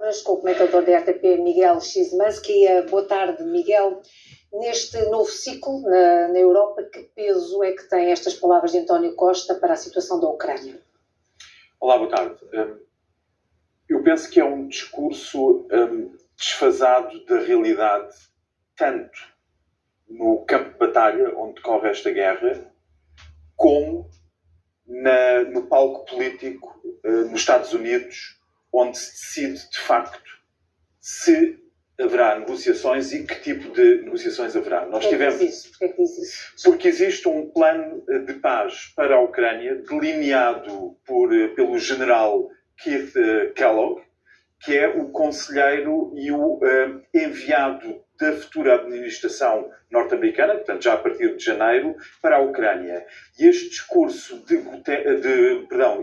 Mas com o comentador da RTP, Miguel Szymanski. Boa tarde, Miguel. Neste novo ciclo na Europa, que peso é que têm estas palavras de António Costa para a situação da Ucrânia? Olá, boa tarde. Eu penso que é um discurso desfasado da realidade, tanto no campo de batalha, onde decorre esta guerra, como no palco político nos Estados Unidos, onde se decide, de facto, se haverá negociações e que tipo de negociações haverá. Porquê que diz isso? Porque existe um plano de paz para a Ucrânia, delineado pelo general Keith Kellogg, que é o conselheiro e o enviado da futura administração norte-americana, portanto já a partir de janeiro, para a Ucrânia. E este discurso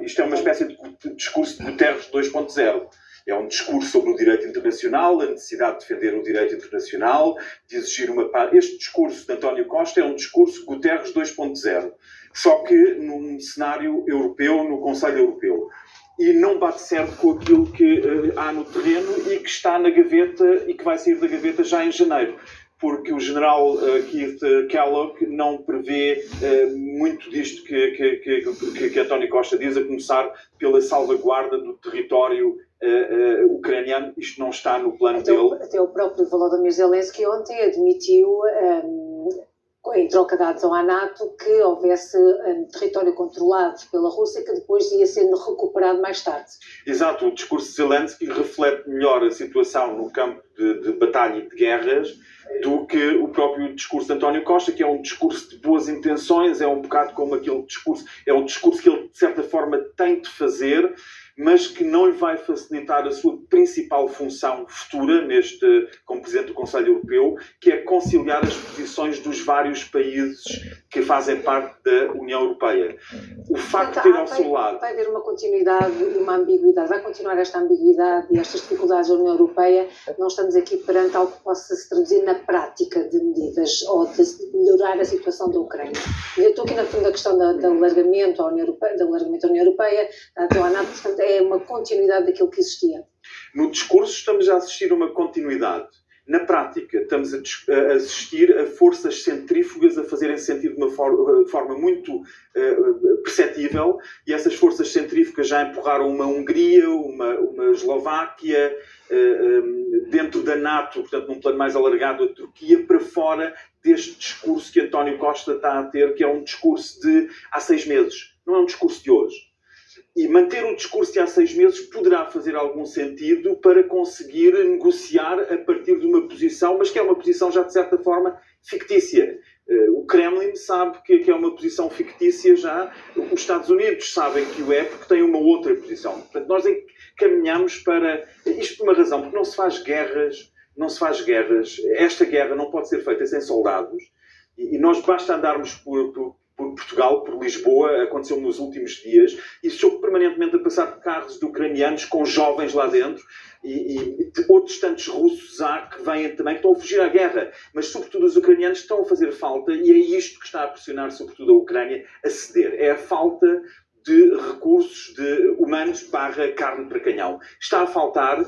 isto é uma espécie de discurso de Guterres 2.0. É um discurso sobre o direito internacional, a necessidade de defender o direito internacional, de exigir uma paz. Este discurso de António Costa é um discurso Guterres 2.0, só que num cenário europeu, no Conselho Europeu. E não bate certo com aquilo que há no terreno e que está na gaveta e que vai sair da gaveta já em janeiro. Porque o general Keith Kellogg não prevê muito disto que António Costa diz, a começar pela salvaguarda do território ucraniano. Isto não está no plano dele. Até o próprio Volodymyr Zelensky ontem admitiu, em troca de adesão à NATO, que houvesse território controlado pela Rússia que depois ia sendo recuperado mais tarde. Exato, o discurso de Zelensky reflete melhor a situação no campo de batalha e de guerras do que o próprio discurso de António Costa, que é um discurso de boas intenções, é um bocado como aquele discurso, é um discurso que ele, de certa forma, tem de fazer, mas que não lhe vai facilitar a sua principal função futura, como Presidente do Conselho Europeu, que é conciliar as posições dos vários países que fazem parte da União Europeia. O facto de ter ao seu lado... Vai haver uma continuidade e uma ambiguidade. Vai continuar esta ambiguidade e estas dificuldades da União Europeia. Não estamos aqui perante algo que possa se traduzir na prática de medidas ou de melhorar a situação da Ucrânia. Eu estou aqui na questão do alargamento à União Europeia, da adesão à NATO, portanto, é uma continuidade daquilo que existia. No discurso estamos a assistir a uma continuidade. Na prática estamos a assistir a forças centrífugas a fazerem sentido de uma forma muito perceptível, e essas forças centrífugas já empurraram uma Hungria, uma Eslováquia, dentro da NATO, portanto num plano mais alargado, a Turquia, para fora deste discurso que António Costa está a ter, que é um discurso de há 6 meses, não é um discurso de hoje. E manter o discurso de há 6 meses poderá fazer algum sentido para conseguir negociar a partir de uma posição, mas que é uma posição já de certa forma fictícia. O Kremlin sabe que é uma posição fictícia já, os Estados Unidos sabem que o é porque têm uma outra posição. Portanto, nós caminhamos para isto por uma razão, porque não se faz guerras, esta guerra não pode ser feita sem soldados, e nós basta andarmos por Portugal, por Lisboa, aconteceu nos últimos dias, e estou permanentemente a passar por carros de ucranianos com jovens lá dentro, e outros tantos russos há que vêm também, que estão a fugir à guerra, mas sobretudo os ucranianos estão a fazer falta, e é isto que está a pressionar sobretudo a Ucrânia a ceder, é a falta de recursos humanos / carne para canhão. Está a faltar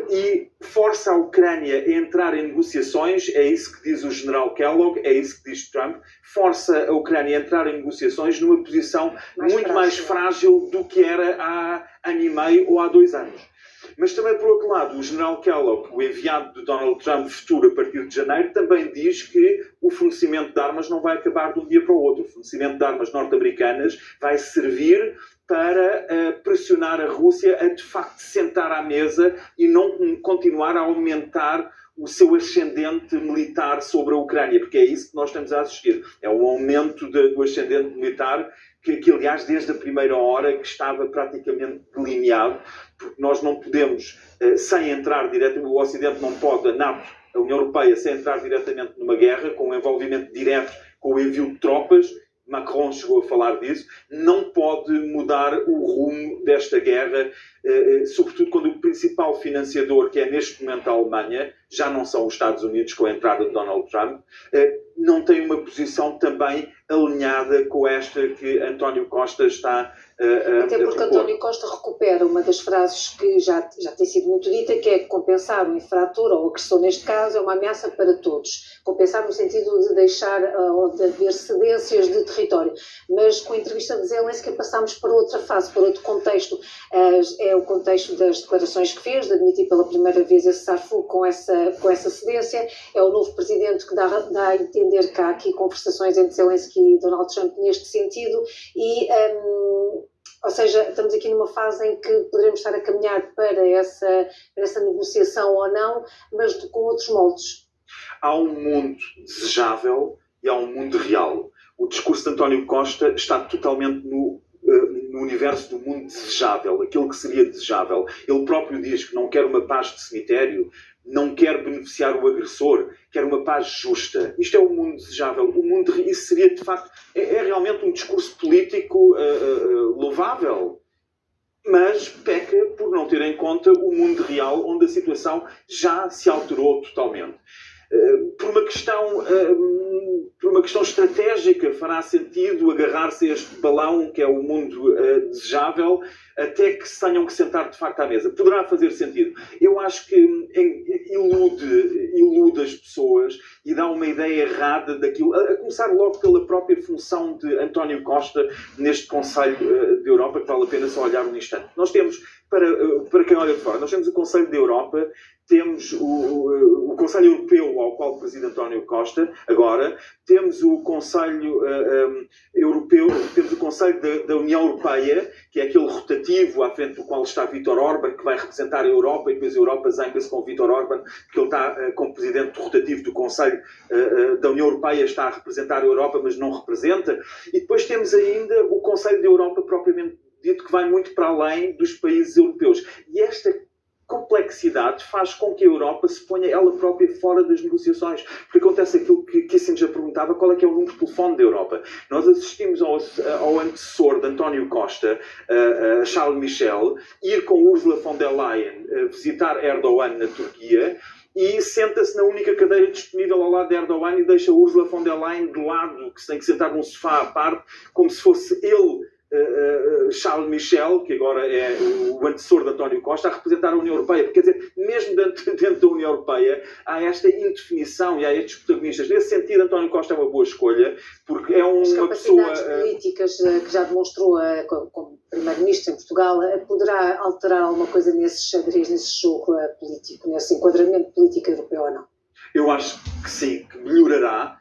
e força a Ucrânia a entrar em negociações, é isso que diz o general Kellogg, é isso que diz Trump, força a Ucrânia a entrar em negociações numa posição muito mais frágil do que era há ano e meio ou há 2 anos. Mas também, por outro lado, o general Kellogg, o enviado de Donald Trump futuro a partir de janeiro, também diz que o fornecimento de armas não vai acabar de um dia para o outro. O fornecimento de armas norte-americanas vai servir para pressionar a Rússia a, de facto, sentar à mesa e não continuar a aumentar o seu ascendente militar sobre a Ucrânia, porque é isso que nós estamos a assistir. É um aumento do ascendente militar que, aliás, desde a primeira hora que estava praticamente delineado, porque nós não podemos, sem entrar diretamente, o Ocidente não pode, a NATO, a União Europeia, sem entrar diretamente numa guerra, com um envolvimento direto, com o envio de tropas, Macron chegou a falar disso, não pode mudar o rumo desta guerra, sobretudo quando o principal financiador, que é neste momento a Alemanha, já não são os Estados Unidos com a entrada de Donald Trump, não tem uma posição também alinhada com esta que António Costa está Até porque António Costa recupera uma das frases que já tem sido muito dita, que é compensar o infrator, ou o agressor neste caso, é uma ameaça para todos. Compensar no sentido de deixar ou de haver cedências de território. Mas com a entrevista de Zelensky passámos para outra fase, para outro contexto. É o contexto das declarações que fez, de admitir pela primeira vez esse cessar-fogo com essa cedência. É o novo presidente que dá a entender que há aqui conversações entre Zelensky e Donald Trump neste sentido e... ou seja, estamos aqui numa fase em que poderemos estar a caminhar para essa negociação ou não, mas com outros moldes. Há um mundo desejável e há um mundo real. O discurso de António Costa está totalmente no universo do mundo desejável, aquilo que seria desejável. Ele próprio diz que não quer uma paz de cemitério, não quer beneficiar o agressor, quer uma paz justa. Isto é o mundo desejável. O mundo, isso seria, de facto, é realmente um discurso político louvável, mas peca por não ter em conta o mundo real, onde a situação já se alterou totalmente. Por uma questão estratégica, fará sentido agarrar-se a este balão que é o mundo desejável, até que se tenham que sentar de facto à mesa. Poderá fazer sentido. Eu acho que ilude as pessoas e dá uma ideia errada daquilo, a começar logo pela própria função de António Costa neste Conselho da Europa, que vale a pena só olhar um instante. Nós temos, para quem olha de fora, nós temos o Conselho da Europa, temos o Conselho Europeu, ao qual preside António Costa, agora, temos o Conselho Europeu, temos o Conselho da União Europeia, que é aquele rotativo à frente do qual está Vítor Orbán, que vai representar a Europa, e depois a Europa zanga-se com Vítor Orbán, porque ele está como presidente rotativo do Conselho da União Europeia, está a representar a Europa, mas não representa. E depois temos ainda o Conselho da Europa, propriamente dito, que vai muito para além dos países europeus. E esta complexidade faz com que a Europa se ponha ela própria fora das negociações. Porque acontece aquilo que Kissinger perguntava, qual é que é o número de telefone da Europa. Nós assistimos ao antecessor de António Costa, Charles Michel, ir com Ursula von der Leyen visitar Erdogan na Turquia, e senta-se na única cadeira disponível ao lado de Erdogan e deixa Ursula von der Leyen de lado, que se tem que sentar num sofá à parte, como se fosse ele, Charles Michel, que agora é o antecessor de António Costa, a representar a União Europeia. Porque, quer dizer, mesmo dentro da União Europeia há esta indefinição e há estes protagonistas. Nesse sentido, António Costa é uma boa escolha, porque é uma pessoa... As capacidades políticas que já demonstrou como Primeiro-Ministro em Portugal, poderá alterar alguma coisa nesse xadrez, nesse jogo político, nesse enquadramento político europeu ou não? Eu acho que sim, que melhorará,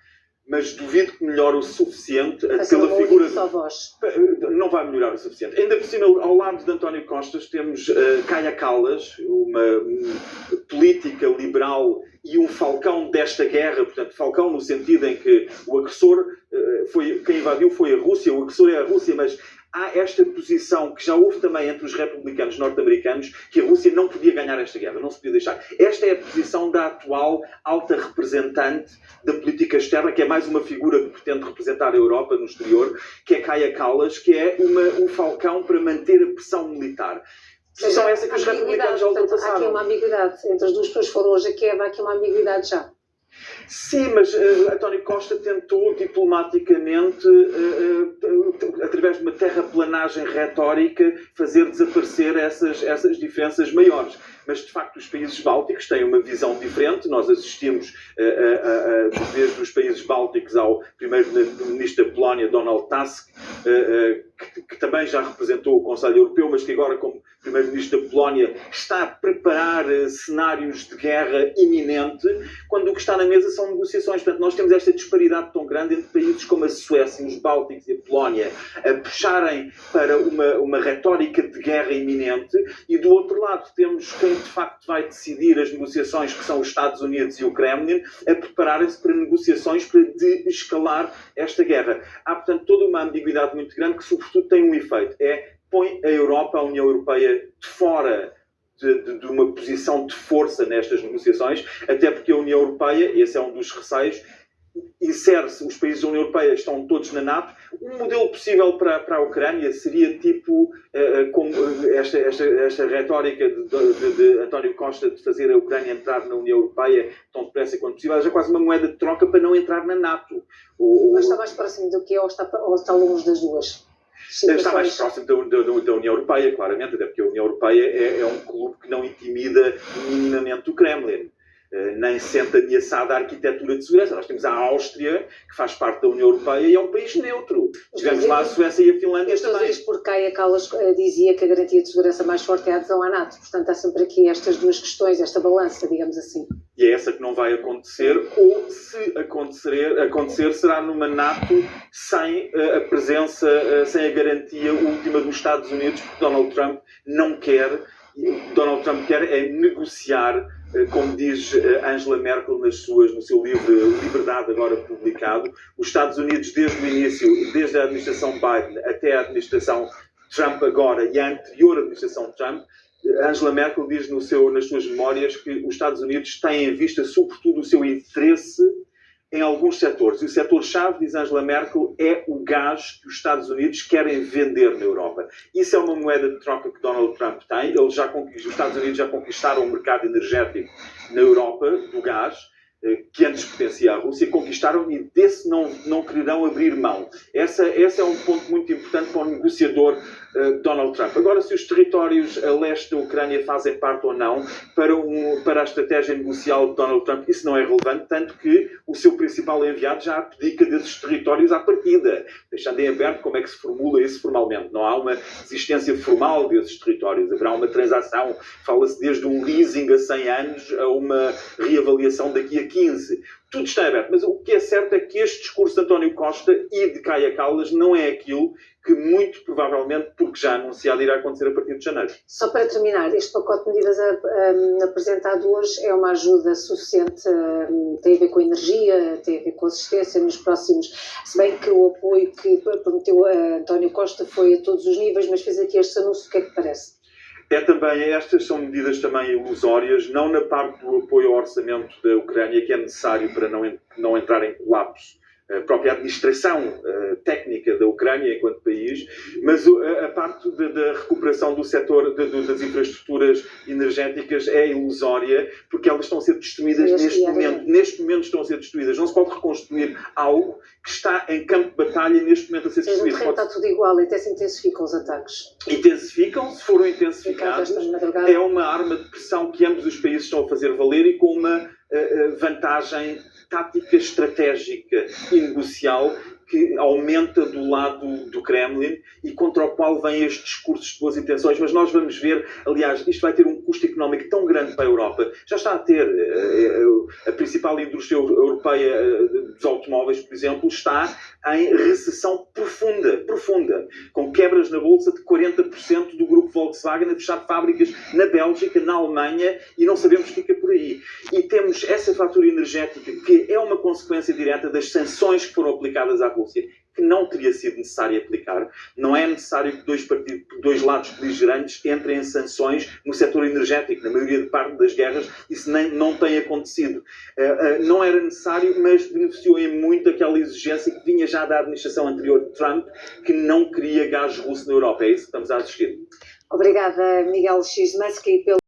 mas duvido que melhore o suficiente pela figura... Não vai melhorar o suficiente. Ainda por cima, ao lado de António Costa, temos Kaja Kallas, uma política liberal e um falcão desta guerra, portanto, falcão no sentido em que o agressor, quem invadiu foi a Rússia, o agressor é a Rússia, mas há esta posição que já houve também entre os republicanos norte-americanos, que a Rússia não podia ganhar esta guerra, não se podia deixar. Esta é a posição da atual alta representante da política externa, que é mais uma figura que pretende representar a Europa no exterior, que é Kaja Kallas, que é um falcão para manter a pressão militar. Posição essa que os republicanos já ultrapassaram. Há aqui uma ambiguidade. Entre as duas pessoas que foram hoje a Kiev, há aqui uma ambiguidade já. Sim, mas António Costa tentou diplomaticamente, através de uma terraplanagem retórica, fazer desaparecer essas diferenças maiores. Mas, de facto, os países bálticos têm uma visão diferente. Nós assistimos, desde os países bálticos, ao primeiro-ministro da Polónia, Donald Tusk, que também já representou o Conselho Europeu, mas que agora, como primeiro-ministro da Polónia, está a preparar cenários de guerra iminente, quando o que está na mesa são negociações. Portanto, nós temos esta disparidade tão grande entre países como a Suécia, os Bálticos e a Polónia a puxarem para uma retórica de guerra iminente, e do outro lado temos quem de facto vai decidir as negociações, que são os Estados Unidos e o Kremlin, a prepararem-se para negociações para desescalar esta guerra. Há, portanto, toda uma ambiguidade muito grande que, sobretudo, tem um efeito. Põe a Europa, a União Europeia, de fora de uma posição de força nestas negociações, até porque a União Europeia, esse é um dos receios, insere-se, os países da União Europeia estão todos na NATO. Um modelo possível para a Ucrânia seria tipo, como esta retórica de António Costa de fazer a Ucrânia entrar na União Europeia tão depressa quanto possível, é quase uma moeda de troca para não entrar na NATO. Mas está mais próximo do que ou está longe das duas? Está mais próximo da União Europeia, claramente, até porque a União Europeia é um clube que não intimida minimamente o Kremlin. Nem sente ameaçada a arquitetura de segurança. Nós temos a Áustria, que faz parte da União Europeia e é um país neutro. Tivemos lá a Suécia e a Finlândia também. também. Estou por Kaja Kallas dizia que a garantia de segurança mais forte é a adesão à NATO. Portanto, há sempre aqui estas duas questões, esta balança, digamos assim. E é essa que não vai acontecer, ou se acontecer será numa NATO sem a presença, sem a garantia última dos Estados Unidos, porque Donald Trump não quer. O Donald Trump quer é negociar, como diz Angela Merkel no seu livro Liberdade, agora publicado. Os Estados Unidos, desde o início, desde a administração Biden até a administração Trump agora e a anterior administração Trump, Angela Merkel diz nas suas memórias que os Estados Unidos têm em vista, sobretudo, o seu interesse em alguns setores. E o setor-chave, diz Angela Merkel, é o gás que os Estados Unidos querem vender na Europa. Isso é uma moeda de troca que Donald Trump tem. Os Estados Unidos já conquistaram o mercado energético na Europa, do gás, que antes pertencia à Rússia, conquistaram e desse não quererão abrir mão. Esse é um ponto muito importante para o negociador Donald Trump. Agora, se os territórios a leste da Ucrânia fazem parte ou não para a estratégia negocial de Donald Trump, isso não é relevante, tanto que o seu principal enviado já abdica desses territórios à partida, deixando em aberto como é que se formula isso formalmente. Não há uma existência formal desses territórios, haverá uma transação, fala-se desde um leasing a 100 anos a uma reavaliação daqui a 15. Tudo está aberto, mas o que é certo é que este discurso de António Costa e de Kaja Kallas não é aquilo que muito provavelmente, porque já anunciado, irá acontecer a partir de janeiro. Só para terminar, este pacote de medidas apresentado hoje é uma ajuda suficiente, tem a ver com a energia, tem a ver com a assistência nos próximos, se bem que o apoio que prometeu a António Costa foi a todos os níveis, mas fez aqui este anúncio, o que é que parece? Estas são medidas também ilusórias, não na parte do apoio ao orçamento da Ucrânia, que é necessário para não entrar em colapso a própria administração técnica da Ucrânia enquanto país, mas a parte da recuperação do setor das infraestruturas energéticas é ilusória, porque elas estão a ser destruídas neste momento. Neste momento estão a ser destruídas. Não se pode reconstruir algo que está em campo de batalha neste momento a ser destruído. Está tudo igual, até se intensificam os ataques. Intensificam, se foram intensificados, é uma arma de pressão que ambos os países estão a fazer valer e com uma vantagem tática, estratégica e negocial que aumenta do lado do Kremlin e contra o qual vem estes discursos de boas intenções. Mas nós vamos ver, aliás, isto vai ter um custo económico tão grande para a Europa. Já está a ter. A principal indústria europeia dos automóveis, por exemplo, está em recessão profunda, com quebras na bolsa de 40% do grupo Volkswagen, a fechar fábricas na Bélgica, na Alemanha, e não sabemos o que fica por aí. E temos essa fatura energética que é uma consequência direta das sanções que foram aplicadas à Rússia, que não teria sido necessário aplicar. Não é necessário que dois lados beligerantes entrem em sanções no setor energético. Na maioria de parte das guerras isso não tem acontecido. Não era necessário, mas beneficiou em muito aquela exigência que vinha já da administração anterior de Trump, que não queria gás russo na Europa. É isso que estamos a assistir. Obrigada, Miguel Szymanski, pelo